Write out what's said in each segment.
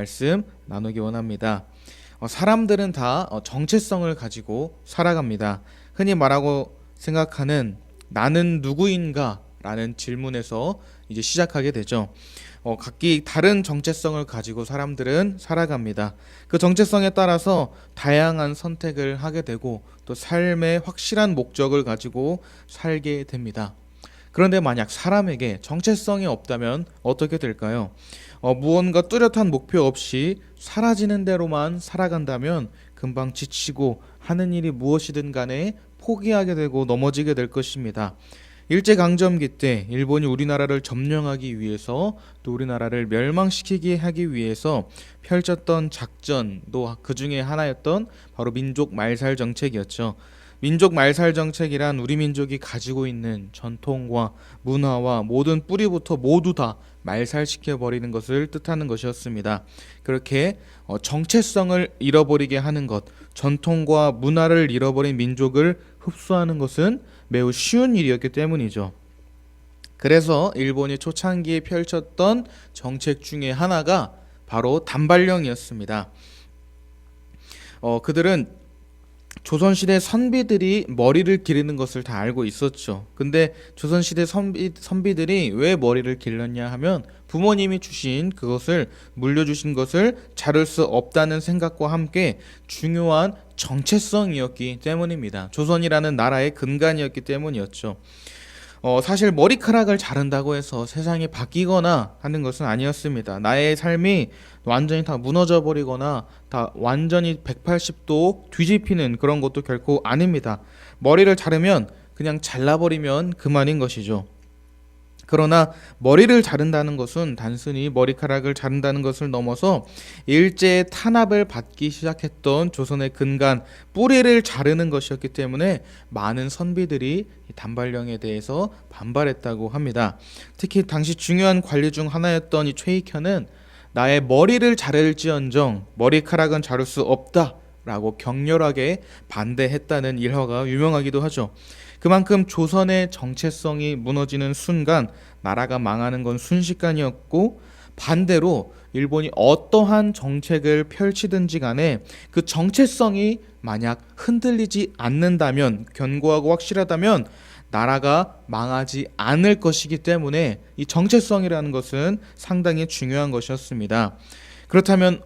말씀 나누기 원합니다. 사람들은 다 정체성을 가지고 살아갑니다. 흔히 말하고 생각하는 나는 누구인가? 라는 질문에서 이제 시작하게 되죠. 각기 다른 정체성을 가지고 사람들은 살아갑니다. 그 정체성에 따라서 다양한 선택을 하게 되고 또 삶의 확실한 목적을 가지고 살게 됩니다. 그런데 만약 사람에게 정체성이 없다면 어떻게 될까요? 무언가 뚜렷한 목표 없이 사라지는 대로만 살아간다면 금방 지치고 하는 일이 무엇이든 간에 포기하게 되고 넘어지게 될 것입니다. 일제강점기 때 일본이 우리나라를 점령하기 위해서 또 우리나라를 멸망시키게 하기 위해서 펼쳤던 작전도 그 중에 하나였던 바로 민족 말살 정책이었죠. 민족 말살 정책이란 우리 민족이 가지고 있는 전통과 문화와 모든 뿌리부터 모두 다 말살시켜 버리는 것을 뜻하는 것이었습니다. 그렇게 정체성을 잃어버리게 하는 것, 전통과 문화를 잃어버린 민족을 흡수하는 것은 매우 쉬운 일이었기 때문이죠. 그래서 일본이 초창기에 펼쳤던 정책 중에 하나가 바로 단발령이었습니다. 그들은 조선시대 선비들이 머리를 기르는 것을 다 알고 있었죠. 근데 조선시대 선비들이 왜 머리를 길렀냐 하면 부모님이 주신 그것을 물려주신 것을 자를 수 없다는 생각과 함께 중요한 정체성이었기 때문입니다. 조선이라는 나라의 근간이었기 때문이었죠. 사실 머리카락을 자른다고 해서 세상이 바뀌거나 하는 것은 아니었습니다. 나의 삶이 완전히 다 무너져 버리거나 다 완전히 180도 뒤집히는 그런 것도 결코 아닙니다. 머리를 자르면 그냥 잘라버리면 그만인 것이죠. 그러나 머리를 자른다는 것은 단순히 머리카락을 자른다는 것을 넘어서 일제의 탄압을 받기 시작했던 조선의 근간 뿌리를 자르는 것이었기 때문에 많은 선비들이 단발령에 대해서 반발했다고 합니다. 특히 당시 중요한 관리 중 하나였던 이 최익현은 나의 머리를 자를지언정 머리카락은 자를 수 없다 라고 격렬하게 반대했다는 일화가 유명하기도 하죠. 그만큼 조선의 정체성이 무너지는 순간 나라가 망하는 건 순식간이었고, 반대로 일본이 어떠한 정책을 펼치든지 간에 그 정체성이 만약 흔들리지 않는다면, 견고하고 확실하다면 나라가 망하지 않을 것이기 때문에 이 정체성이라는 것은 상당히 중요한 것이었습니다. 그렇다면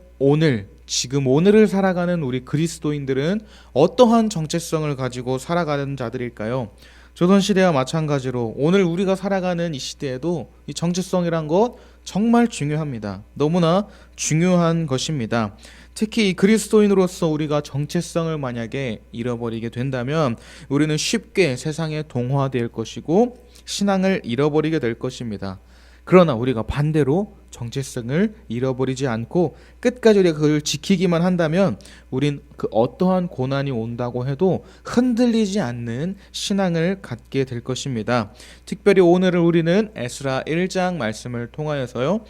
지금 오늘을 살아가는 우리 그리스도인들은 어떠한 정체성을 가지고 살아가는 자들일까요? 조선시대와 마찬가지로 오늘 우리가 살아가는 이 시대에도 이 정체성이란 것 정말 중요합니다. 너무나 중요한 것입니다. 특히 이 그리스도인으로서 우리가 정체성을 만약에 잃어버리게 된다면 우리는 쉽게 세상에 동화될 것이고 신앙을 잃어버리게 될 것입니다. 그러나 우리가 반대로 정체성을 잃어버리지 않고 끝까지 우리가 그걸 지키기만 한다면 우린 그 어떠한 고난이 온다고 해도 흔들리지 않는 신앙을 갖게 될 것입니다. 특별히 오늘은 우리는 에스라 1장 말씀을 통하여서요,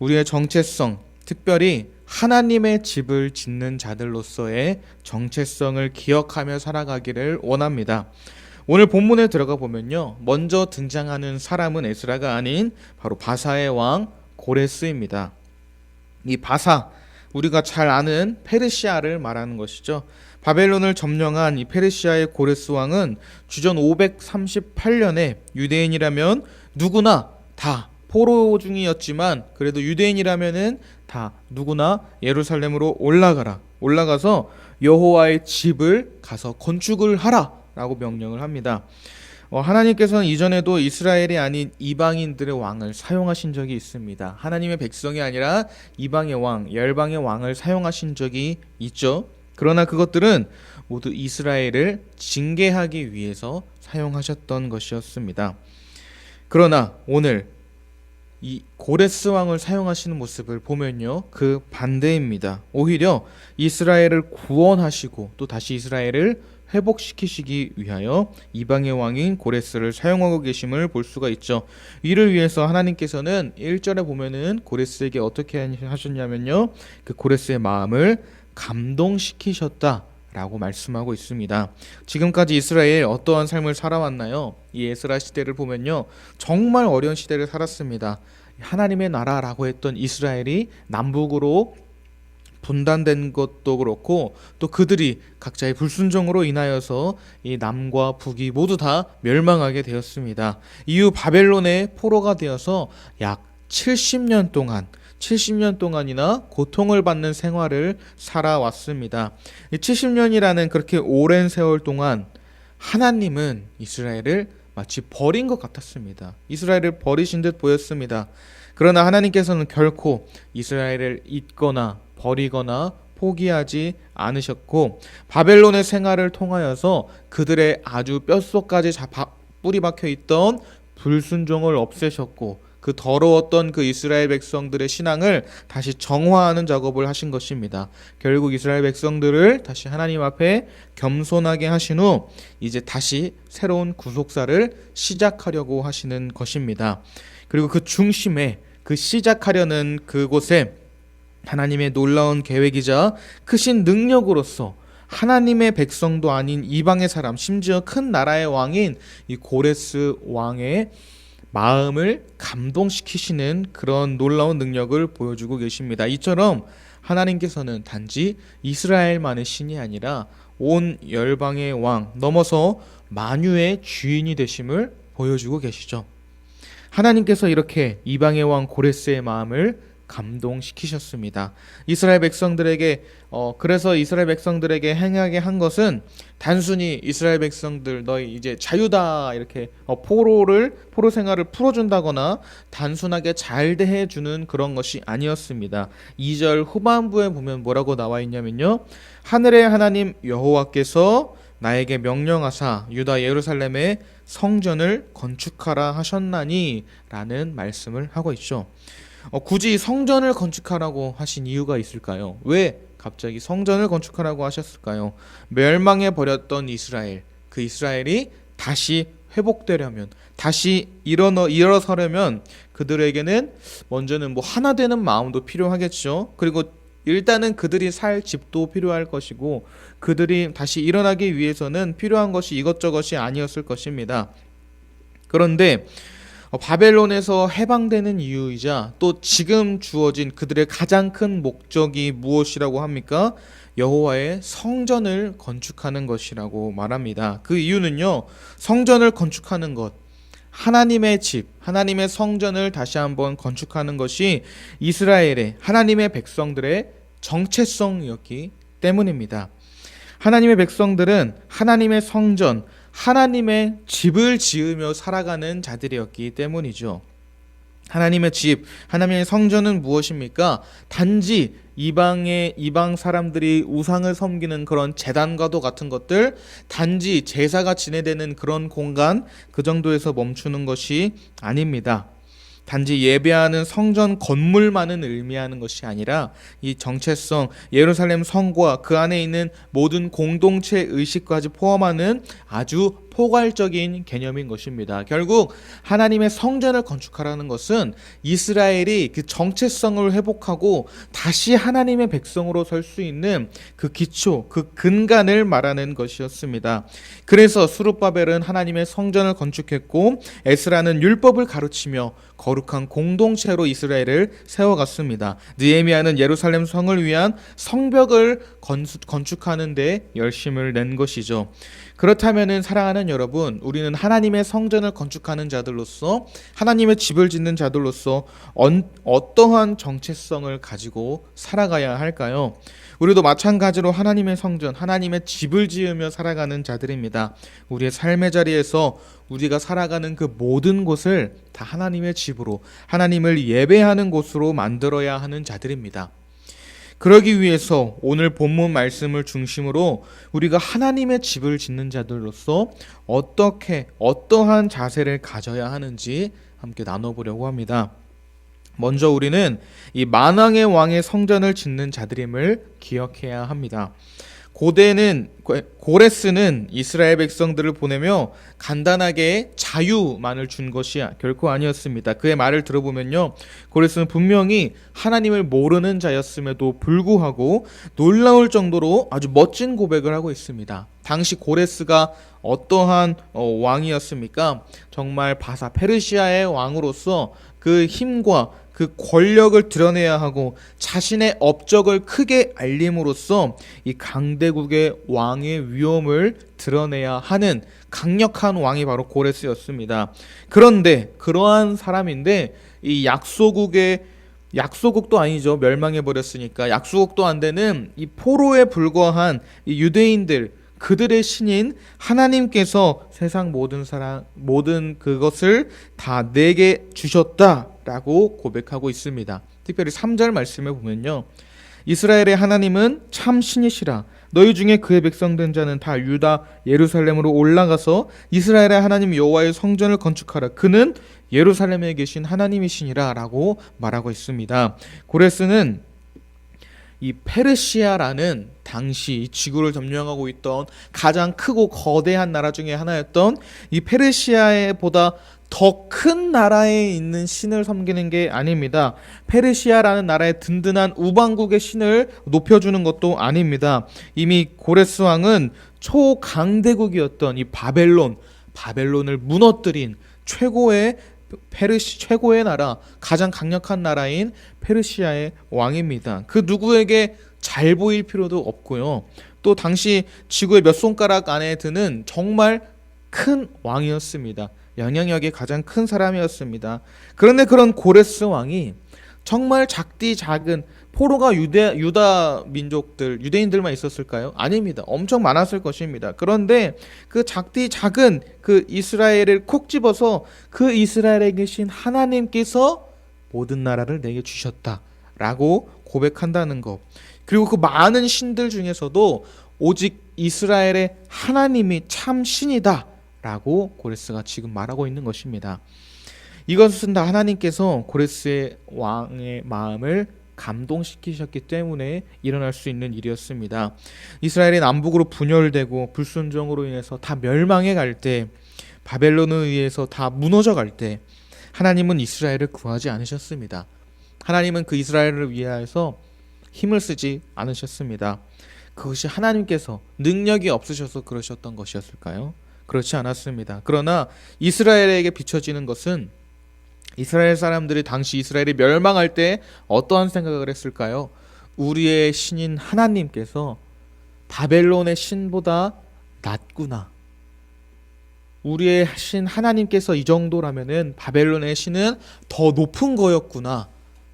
우리의 정체성, 특별히 하나님의 집을 짓는 자들로서의 정체성을 기억하며 살아가기를 원합니다. 오늘 본문에 들어가 보면요, 먼저 등장하는 사람은 에스라가 아닌 바로 바사의 왕 고레스입니다. 이 바사, 우리가 잘 아는 페르시아를 말하는 것이죠. 바벨론을 점령한 이 페르시아의 고레스 왕은 주전 538년에 유대인이라면 누구나 다 포로 중이었지만 그래도 유대인이라면은 다 누구나 예루살렘으로 올라가서 여호와의 집을 가서 건축을 하라 라고 명령을 합니다. 하나님께서는 이전에도 이스라엘이 아닌 이방인들의 왕을 사용하신 적이 있습니다. 하나님의 백성이 아니라 이방의 왕, 열방의 왕을 사용하신 적이 있죠. 그러나 그것들은 모두 이스라엘을 징계하기 위해서 사용하셨던 것이었습니다. 그러나 오늘 이 고레스 왕을 사용하시는 모습을 보면요, 그 반대입니다. 오히려 이스라엘을 구원하시고 또 다시 이스라엘을 회복시키시기 위하여 이방의 왕인 고레스를 사용하고 계심을 볼 수가 있죠. 이를 위해서 하나님께서는 1절에 보면은 고레스에게 어떻게 하셨냐면요, 그 고레스의 마음을 감동시키셨다 라고 말씀하고 있습니다. 지금까지 이스라엘 어떠한 삶을 살아왔나요? 이 에스라 시대를 보면요, 정말 어려운 시대를 살았습니다. 하나님의 나라라고 했던 이스라엘이 남북으로 분단된 것도 그렇고 또 그들이 각자의 불순종으로 인하여서 이 남과 북이 모두 다 멸망하게 되었습니다. 이후 바벨론의 포로가 되어서 약 70년 동안이나 고통을 받는 생활을 살아왔습니다. 이 70년이라는 그렇게 오랜 세월 동안 하나님은 이스라엘을 마치 버린 것 같았습니다. 이스라엘을 버리신 듯 보였습니다. 그러나 하나님께서는 결코 이스라엘을 잊거나 버리거나 포기하지 않으셨고 바벨론의 생활을 통하여서 그들의 아주 뼛속까지 뿌리 박혀 있던 불순종을 없애셨고 그 더러웠던 그 이스라엘 백성들의 신앙을 다시 정화하는 작업을 하신 것입니다. 결국 이스라엘 백성들을 다시 하나님 앞에 겸손하게 하신 후 이제 다시 새로운 구속사를 시작하려고 하시는 것입니다. 그리고 그 중심에 그 시작하려는 그곳에 하나님의 놀라운 계획이자 크신 능력으로서 하나님의 백성도 아닌 이방의 사람, 심지어 큰 나라의 왕인 이 고레스 왕의 마음을 감동시키시는 그런 놀라운 능력을 보여주고 계십니다. 이처럼 하나님께서는 단지 이스라엘만의 신이 아니라 온 열방의 왕 넘어서 만유의 주인이 되심을 보여주고 계시죠. 하나님께서 이렇게 이방의 왕 고레스의 마음을 감동시키셨습니다. 이스라엘 백성들에게 그래서 이스라엘 백성들에게 행하게 한 것은 단순히 이스라엘 백성들 너희 이제 자유다 이렇게 포로 생활을 풀어준다거나 단순하게 잘 대해주는 그런 것이 아니었습니다. 2절 후반부에 보면 뭐라고 나와 있냐면요, 하늘의 하나님 여호와께서 나에게 명령하사 유다 예루살렘에 성전을 건축하라 하셨나니 라는 말씀을 하고 있죠. 굳이 성전을 건축하라고 하신 이유가 있을까요? 왜 갑자기 성전을 건축하라고 하셨을까요? 멸망해 버렸던 이스라엘, 그 이스라엘이 다시 회복되려면, 다시 일어서려면 그들에게는 먼저는 하나 되는 마음도 필요하겠죠. 그리고 일단은 그들이 살 집도 필요할 것이고 그들이 다시 일어나기 위해서는 필요한 것이 이것저것이 아니었을 것입니다. 그런데 바벨론에서 해방되는 이유이자 또 지금 주어진 그들의 가장 큰 목적이 무엇이라고 합니까? 여호와의 성전을 건축하는 것이라고 말합니다. 그 이유는요, 성전을 건축하는 것, 하나님의 집, 하나님의 성전을 다시 한번 건축하는 것이 이스라엘의 하나님의 백성들의 정체성이었기 때문입니다. 하나님의 백성들은 하나님의 성전, 하나님의 집을 지으며 살아가는 자들이었기 때문이죠. 하나님의 집, 하나님의 성전은 무엇입니까? 단지 이방 사람들이 우상을 섬기는 그런 제단과도 같은 것들, 단지 제사가 지내되는 그런 공간, 그 정도에서 멈추는 것이 아닙니다. 단지 예배하는 성전 건물만은 의미하는 것이 아니라 이 정체성, 예루살렘 성과 그 안에 있는 모든 공동체 의식까지 포함하는 아주 포괄적인 개념인 것입니다. 결국 하나님의 성전을 건축하라는 것은 이스라엘이 그 정체성을 회복하고 다시 하나님의 백성으로 설 수 있는 그 기초, 그 근간을 말하는 것이었습니다. 그래서 스룹바벨은 하나님의 성전을 건축했고 에스라는 율법을 가르치며 거룩한 공동체로 이스라엘을 세워갔습니다. 느헤미야는 예루살렘 성을 위한 성벽을 건축하는 데 열심을 낸 것이죠. 그렇다면 사랑하는 여러분, 우리는 하나님의 성전을 건축하는 자들로서, 하나님의 집을 짓는 자들로서 어떠한 정체성을 가지고 살아가야 할까요? 우리도 마찬가지로 하나님의 성전, 하나님의 집을 지으며 살아가는 자들입니다. 우리의 삶의 자리에서 우리가 살아가는 그 모든 곳을 다 하나님의 집으로, 하나님을 예배하는 곳으로 만들어야 하는 자들입니다. 그러기 위해서 오늘 본문 말씀을 중심으로 우리가 하나님의 집을 짓는 자들로서 어떠한 자세를 가져야 하는지 함께 나눠보려고 합니다. 먼저 우리는 이 만왕의 왕의 성전을 짓는 자들임을 기억해야 합니다. 고레스는 이스라엘 백성들을 보내며 간단하게 자유만을 준 것이 결코 아니었습니다. 그의 말을 들어보면요, 고레스는 분명히 하나님을 모르는 자였음에도 불구하고 놀라울 정도로 아주 멋진 고백을 하고 있습니다. 당시 고레스가 어떠한 왕이었습니까? 정말 페르시아의 왕으로서 그 힘과 그 권력을 드러내야 하고 자신의 업적을 크게 알림으로써 이 강대국의 왕의 위엄을 드러내야 하는 강력한 왕이 바로 고레스였습니다. 그런데 그러한 사람인데 이 약소국도 아니죠. 멸망해 버렸으니까 약소국도 안 되는 이 포로에 불과한 이 유대인들, 그들의 신인 하나님께서 세상 모든 그것을 다 내게 주셨다라고 고백하고 있습니다. 특별히 3절 말씀에 보면요, 이스라엘의 하나님은 참 신이시라. 너희 중에 그의 백성 된 자는 다 유다 예루살렘으로 올라가서 이스라엘의 하나님 여호와의 성전을 건축하라. 그는 예루살렘에 계신 하나님이시니라 라고 말하고 있습니다. 고레스는 이 페르시아라는 당시 지구를 점령하고 있던 가장 크고 거대한 나라 중에 하나였던 이 페르시아보다 더 큰 나라에 있는 신을 섬기는 게 아닙니다. 페르시아라는 나라의 든든한 우방국의 신을 높여주는 것도 아닙니다. 이미 고레스 왕은 초강대국이었던 이 바벨론을 무너뜨린 최고의 나라, 가장 강력한 나라인 페르시아의 왕입니다. 그 누구에게 잘 보일 필요도 없고요. 또 당시 지구의 몇 손가락 안에 드는 정말 큰 왕이었습니다. 영향력이 가장 큰 사람이었습니다. 그런데 그런 고레스 왕이 정말 작디 작은 포로가 유다 민족들, 유대인들만 있었을까요? 아닙니다. 엄청 많았을 것입니다. 그런데 그 작디 작은 그 이스라엘을 콕 집어서 그 이스라엘에 계신 하나님께서 모든 나라를 내게 주셨다라고 고백한다는 것. 그리고 그 많은 신들 중에서도 오직 이스라엘의 하나님이 참 신이다 라고 고레스가 지금 말하고 있는 것입니다. 이것은 다 하나님께서 고레스의 왕의 마음을 감동시키셨기 때문에 일어날 수 있는 일이었습니다. 이스라엘이 남북으로 분열되고 불순종으로 인해서 다 멸망해 갈 때, 바벨론에 의해서 다 무너져 갈 때 하나님은 이스라엘을 구하지 않으셨습니다. 하나님은 그 이스라엘을 위하여서 힘을 쓰지 않으셨습니다. 그것이 하나님께서 능력이 없으셔서 그러셨던 것이었을까요? 그렇지 않았습니다. 그러나 이스라엘에게 비춰지는 것은 이스라엘 사람들이 당시 이스라엘이 멸망할 때 어떠한 생각을 했을까요? 우리의 신인 하나님께서 바벨론의 신보다 낫구나. 우리의 신 하나님께서 이 정도라면은 바벨론의 신은 더 높은 거였구나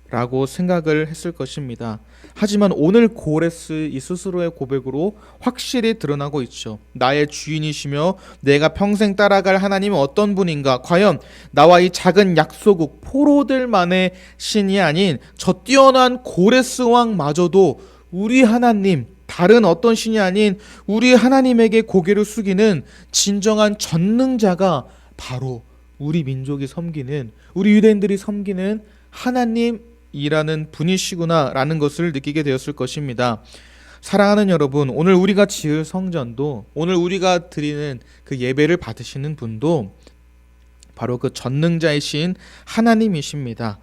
라고 생각을 했을 것입니다. 하지만 오늘 고레스 이 스스로의 고백으로 확실히 드러나고 있죠. 나의 주인이시며 내가 평생 따라갈 하나님은 어떤 분인가? 과연 나와 이 작은 약소국 포로들만의 신이 아닌 저 뛰어난 고레스 왕마저도 우리 하나님, 다른 어떤 신이 아닌 우리 하나님에게 고개를 숙이는 진정한 전능자가 바로 우리 민족이 섬기는, 우리 유대인들이 섬기는 하나님이라는 분이시구나 라는 것을 느끼게 되었을 것입니다. 사랑하는 여러분, 오늘 우리가 지을 성전도, 오늘 우리가 드리는 그 예배를 받으시는 분도 바로 그 전능자이신 하나님이십니다.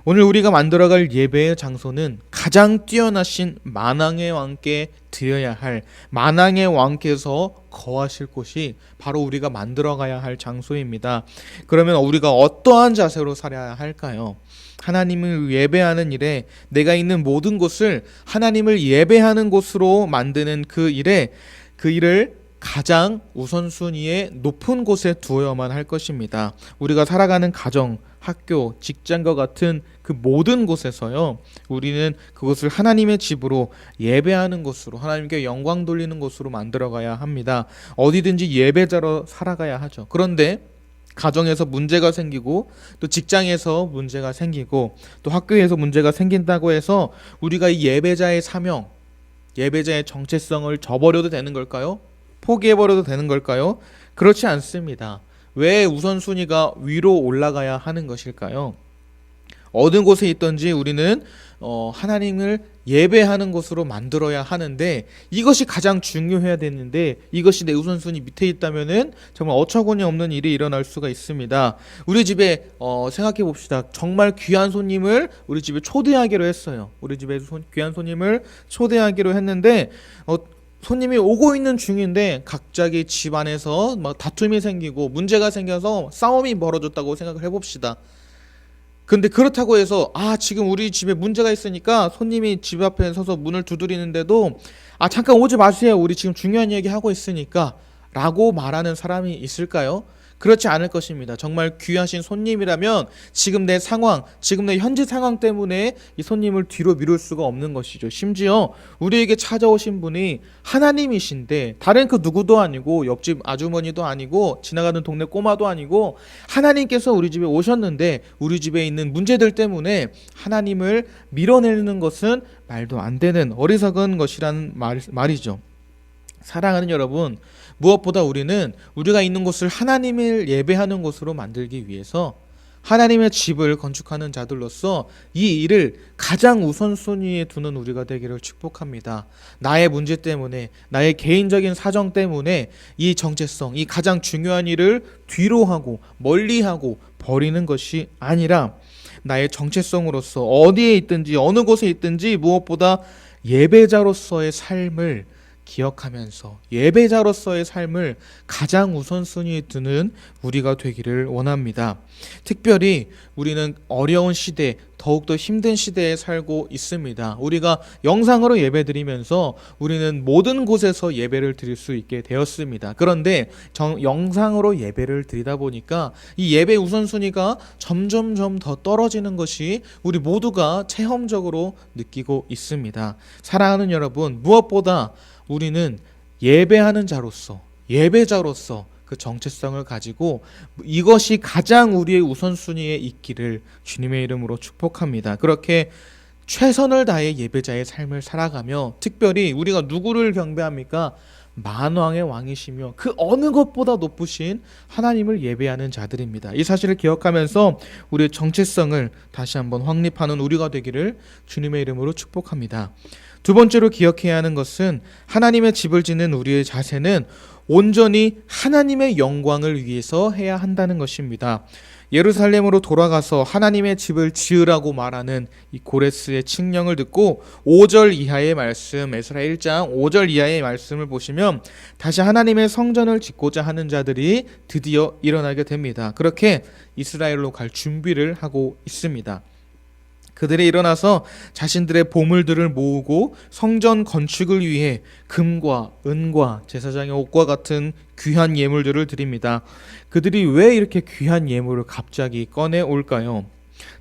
오늘 우리가 만들어갈 예배의 장소는 가장 뛰어나신 만왕의 왕께 드려야 할, 만왕의 왕께서 거하실 곳이 바로 우리가 만들어가야 할 장소입니다. 그러면 우리가 어떠한 자세로 살아야 할까요? 하나님을 예배하는 일에, 내가 있는 모든 곳을 하나님을 예배하는 곳으로 만드는 그 일을 가장 우선순위에 높은 곳에 두어야만 할 것입니다. 우리가 살아가는 가정, 학교, 직장과 같은 그 모든 곳에서요, 우리는 그것을 하나님의 집으로, 예배하는 곳으로, 하나님께 영광 돌리는 곳으로 만들어가야 합니다. 어디든지 예배자로 살아가야 하죠. 그런데 가정에서 문제가 생기고, 또 직장에서 문제가 생기고, 또 학교에서 문제가 생긴다고 해서 우리가 이 예배자의 사명, 예배자의 정체성을 저버려도 되는 걸까요? 포기해버려도 되는 걸까요? 그렇지 않습니다. 왜 우선순위가 위로 올라가야 하는 것일까요? 어느 곳에 있든지 우리는 하나님을 예배하는 곳으로 만들어야 하는데, 이것이 가장 중요해야 되는데 이것이 내 우선순위 밑에 있다면은 정말 어처구니 없는 일이 일어날 수가 있습니다. 우리 집에 생각해 봅시다. 정말 귀한 손님을 우리 집에 초대하기로 했어요. 우리 집에 귀한 손님을 초대하기로 했는데 손님이 오고 있는 중인데 갑자기 집안에서 막 다툼이 생기고 문제가 생겨서 싸움이 벌어졌다고 생각을 해봅시다. 근데 그렇다고 해서 지금 우리 집에 문제가 있으니까 손님이 집 앞에 서서 문을 두드리는데도 잠깐 오지 마세요. 우리 지금 중요한 얘기 하고 있으니까 라고 말하는 사람이 있을까요? 그렇지 않을 것입니다. 정말 귀하신 손님이라면 지금 내 상황, 지금 내 현재 상황 때문에 이 손님을 뒤로 미룰 수가 없는 것이죠. 심지어 우리에게 찾아오신 분이 하나님이신데 다른 그 누구도 아니고 옆집 아주머니도 아니고 지나가는 동네 꼬마도 아니고 하나님께서 우리 집에 오셨는데 우리 집에 있는 문제들 때문에 하나님을 밀어내는 것은 말도 안 되는 어리석은 것이라는 말이죠. 사랑하는 여러분, 무엇보다 우리는 우리가 있는 곳을 하나님을 예배하는 곳으로 만들기 위해서 하나님의 집을 건축하는 자들로서 이 일을 가장 우선순위에 두는 우리가 되기를 축복합니다. 나의 문제 때문에, 나의 개인적인 사정 때문에 이 정체성, 이 가장 중요한 일을 뒤로 하고 멀리하고 버리는 것이 아니라 나의 정체성으로서 어디에 있든지 어느 곳에 있든지 무엇보다 예배자로서의 삶을 기억하면서 예배자로서의 삶을 가장 우선순위에 두는 우리가 되기를 원합니다. 특별히 우리는 어려운 시대, 더욱더 힘든 시대에 살고 있습니다. 우리가 영상으로 예배드리면서 우리는 모든 곳에서 예배를 드릴 수 있게 되었습니다. 그런데 영상으로 예배를 드리다 보니까 이 예배 우선순위가 점점점 더 떨어지는 것이 우리 모두가 체험적으로 느끼고 있습니다. 사랑하는 여러분, 무엇보다 우리는 예배하는 자로서, 예배자로서 그 정체성을 가지고 이것이 가장 우리의 우선순위에 있기를 주님의 이름으로 축복합니다. 그렇게 최선을 다해 예배자의 삶을 살아가며 특별히 우리가 누구를 경배합니까? 만왕의 왕이시며 그 어느 것보다 높으신 하나님을 예배하는 자들입니다. 이 사실을 기억하면서 우리의 정체성을 다시 한번 확립하는 우리가 되기를 주님의 이름으로 축복합니다. 두 번째로 기억해야 하는 것은 하나님의 집을 짓는 우리의 자세는 온전히 하나님의 영광을 위해서 해야 한다는 것입니다. 예루살렘으로 돌아가서 하나님의 집을 지으라고 말하는 이 고레스의 칙령을 듣고 5절 이하의 말씀, 에스라 1장 5절 이하의 말씀을 보시면 다시 하나님의 성전을 짓고자 하는 자들이 드디어 일어나게 됩니다. 그렇게 이스라엘로 갈 준비를 하고 있습니다. 그들이 일어나서 자신들의 보물들을 모으고 성전 건축을 위해 금과 은과 제사장의 옷과 같은 귀한 예물들을 드립니다. 그들이 왜 이렇게 귀한 예물을 갑자기 꺼내 올까요?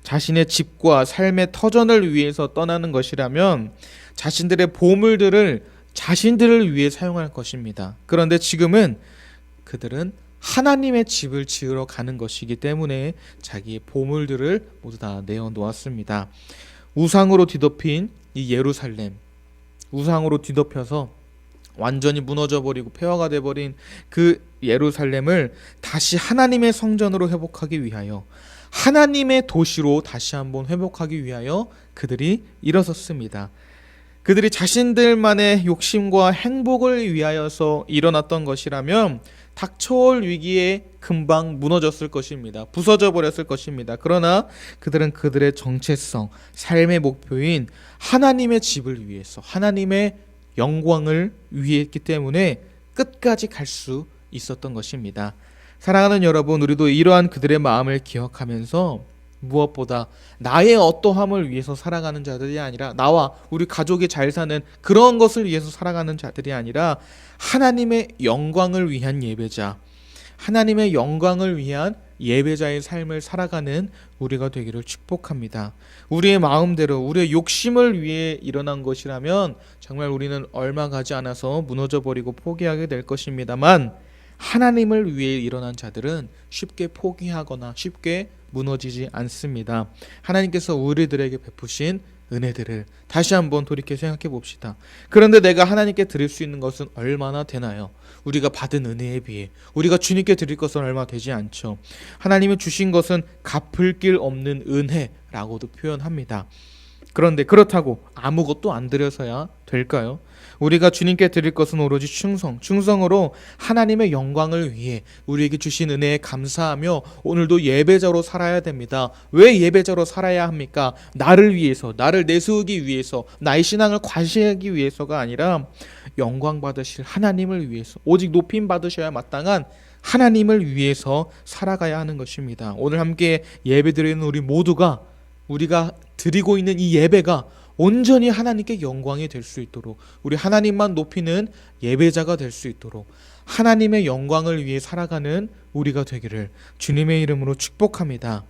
자신의 집과 삶의 터전을 위해서 떠나는 것이라면 자신들의 보물들을 자신들을 위해 사용할 것입니다. 그런데 지금은 그들은 하나님의 집을 지으러 가는 것이기 때문에 자기의 보물들을 모두 다 내어놓았습니다. 우상으로 뒤덮인 이 예루살렘, 우상으로 뒤덮여서 완전히 무너져버리고 폐허가 돼버린 그 예루살렘을 다시 하나님의 성전으로 회복하기 위하여 하나님의 도시로 다시 한번 회복하기 위하여 그들이 일어섰습니다. 그들이 자신들만의 욕심과 행복을 위하여서 일어났던 것이라면 닥쳐올 위기에 금방 무너졌을 것입니다. 부서져 버렸을 것입니다. 그러나 그들은 그들의 정체성, 삶의 목표인 하나님의 집을 위해서 하나님의 영광을 위해 했기 때문에 끝까지 갈 수 있었던 것입니다. 사랑하는 여러분, 우리도 이러한 그들의 마음을 기억하면서 무엇보다 나의 어떠함을 위해서 살아가는 자들이 아니라 나와 우리 가족이 잘 사는 그런 것을 위해서 살아가는 자들이 아니라 하나님의 영광을 위한 예배자, 하나님의 영광을 위한 예배자의 삶을 살아가는 우리가 되기를 축복합니다. 우리의 마음대로 우리의 욕심을 위해 일어난 것이라면 정말 우리는 얼마 가지 않아서 무너져 버리고 포기하게 될 것입니다만 하나님을 위해 일어난 자들은 쉽게 포기하거나 쉽게 무너지지 않습니다. 하나님께서 우리들에게 베푸신 은혜들을 다시 한번 돌이켜 생각해 봅시다. 그런데 내가 하나님께 드릴 수 있는 것은 얼마나 되나요? 우리가 받은 은혜에 비해 우리가 주님께 드릴 것은 얼마 되지 않죠. 하나님이 주신 것은 갚을 길 없는 은혜라고도 표현합니다. 그런데 그렇다고 아무것도 안 드려서야 될까요? 우리가 주님께 드릴 것은 오로지 충성으로 하나님의 영광을 위해 우리에게 주신 은혜에 감사하며 오늘도 예배자로 살아야 됩니다. 왜 예배자로 살아야 합니까? 나를 위해서, 나를 내세우기 위해서, 나의 신앙을 과시하기 위해서가 아니라 영광 받으실 하나님을 위해서, 오직 높임 받으셔야 마땅한 하나님을 위해서 살아가야 하는 것입니다. 오늘 함께 예배드리는 우리 모두가 우리가 드리고 있는 이 예배가 온전히 하나님께 영광이 될 수 있도록, 우리 하나님만 높이는 예배자가 될 수 있도록 하나님의 영광을 위해 살아가는 우리가 되기를 주님의 이름으로 축복합니다.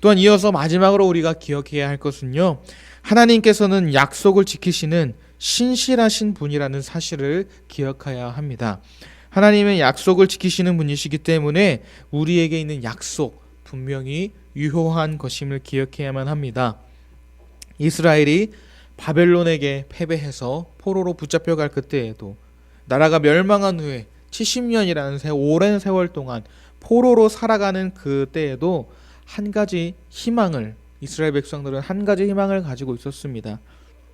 또한 이어서 마지막으로 우리가 기억해야 할 것은요, 하나님께서는 약속을 지키시는 신실하신 분이라는 사실을 기억해야 합니다. 하나님의 약속을 지키시는 분이시기 때문에 우리에게 있는 약속 분명히 유효한 것임을 기억해야만 합니다. 이스라엘이 바벨론에게 패배해서 포로로 붙잡혀갈 그때에도, 나라가 멸망한 후에 70년이라는 오랜 세월 동안 포로로 살아가는 그때에도 한 가지 희망을, 이스라엘 백성들은 한 가지 희망을 가지고 있었습니다.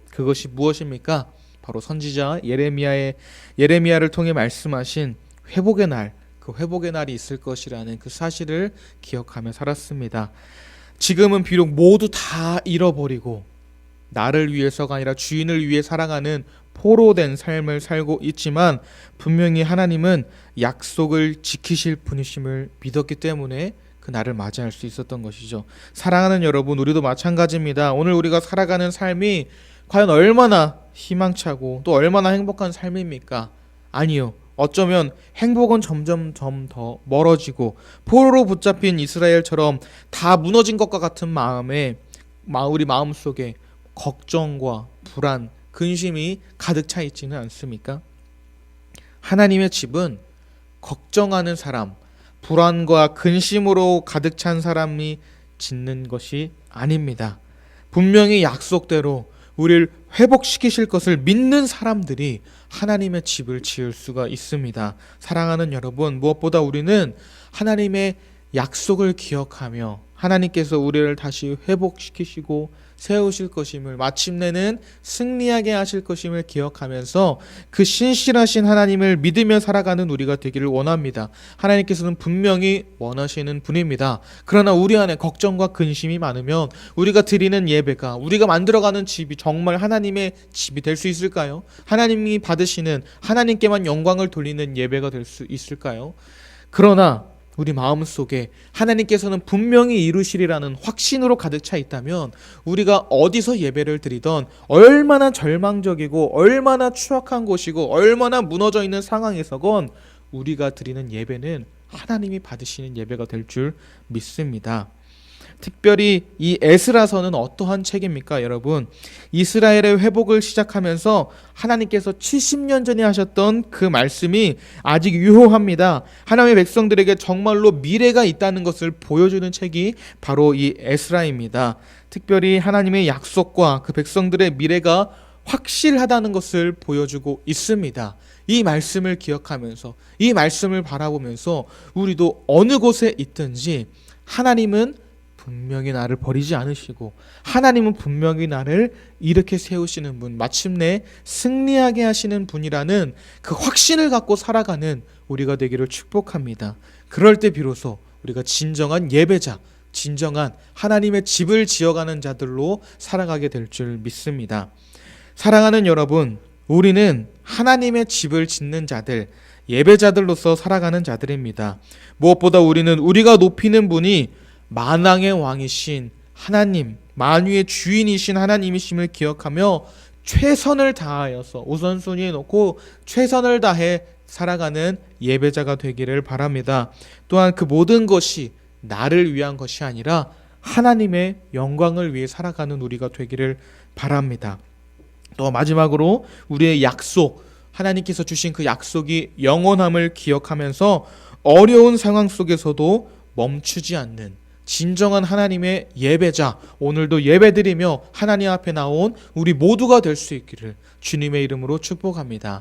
그것이 무엇입니까? 바로 선지자 예레미야를 통해 말씀하신 회복의 날, 그 회복의 날이 있을 것이라는 그 사실을 기억하며 살았습니다. 지금은 비록 모두 다 잃어버리고 나를 위해서가 아니라 주인을 위해 살아가는 포로된 삶을 살고 있지만, 분명히 하나님은 약속을 지키실 분이심을 믿었기 때문에 그 날을 맞이할 수 있었던 것이죠. 사랑하는 여러분, 우리도 마찬가지입니다. 오늘 우리가 살아가는 삶이 과연 얼마나 희망차고 또 얼마나 행복한 삶입니까? 아니요. 어쩌면 행복은 점점 더 멀어지고 포로로 붙잡힌 이스라엘처럼 다 무너진 것과 같은 마음에 우리 마음속에 걱정과 불안, 근심이 가득 차 있지는 않습니까? 하나님의 집은 걱정하는 사람, 불안과 근심으로 가득 찬 사람이 짓는 것이 아닙니다. 분명히 약속대로 우리를 회복시키실 것을 믿는 사람들이 하나님의 집을 지을 수가 있습니다. 사랑하는 여러분, 무엇보다 우리는 하나님의 약속을 기억하며 하나님께서 우리를 다시 회복시키시고 세우실 것임을, 마침내는 승리하게 하실 것임을 기억하면서 그 신실하신 하나님을 믿으며 살아가는 우리가 되기를 원합니다. 하나님께서는 분명히 원하시는 분입니다. 그러나 우리 안에 걱정과 근심이 많으면 우리가 드리는 예배가, 우리가 만들어가는 집이 정말 하나님의 집이 될 수 있을까요? 하나님이 받으시는, 하나님께만 영광을 돌리는 예배가 될 수 있을까요? 그러나 우리 마음속에 하나님께서는 분명히 이루시리라는 확신으로 가득 차 있다면, 우리가 어디서 예배를 드리던, 얼마나 절망적이고 얼마나 추악한 곳이고 얼마나 무너져 있는 상황에서건 우리가 드리는 예배는 하나님이 받으시는 예배가 될 줄 믿습니다. 특별히 이 에스라서는 어떠한 책입니까, 여러분? 이스라엘의 회복을 시작하면서 하나님께서 70년 전에 하셨던 그 말씀이 아직 유효합니다. 하나님의 백성들에게 정말로 미래가 있다는 것을 보여주는 책이 바로 이 에스라입니다. 특별히 하나님의 약속과 그 백성들의 미래가 확실하다는 것을 보여주고 있습니다. 이 말씀을 기억하면서, 이 말씀을 바라보면서 우리도 어느 곳에 있든지 하나님은 분명히 나를 버리지 않으시고, 하나님은 분명히 나를 이렇게 세우시는 분, 마침내 승리하게 하시는 분이라는 그 확신을 갖고 살아가는 우리가 되기를 축복합니다. 그럴 때 비로소 우리가 진정한 예배자, 진정한 하나님의 집을 지어가는 자들로 살아가게 될 줄 믿습니다. 사랑하는 여러분, 우리는 하나님의 집을 짓는 자들, 예배자들로서 살아가는 자들입니다. 무엇보다 우리는 우리가 높이는 분이 만왕의 왕이신 하나님, 만유의 주인이신 하나님이심을 기억하며 최선을 다하여서 우선순위에 놓고 최선을 다해 살아가는 예배자가 되기를 바랍니다. 또한 그 모든 것이 나를 위한 것이 아니라 하나님의 영광을 위해 살아가는 우리가 되기를 바랍니다. 또 마지막으로 우리의 약속, 하나님께서 주신 그 약속이 영원함을 기억하면서 어려운 상황 속에서도 멈추지 않는 진정한 하나님의 예배자, 오늘도 예배드리며 하나님 앞에 나온 우리 모두가 될 수 있기를 주님의 이름으로 축복합니다.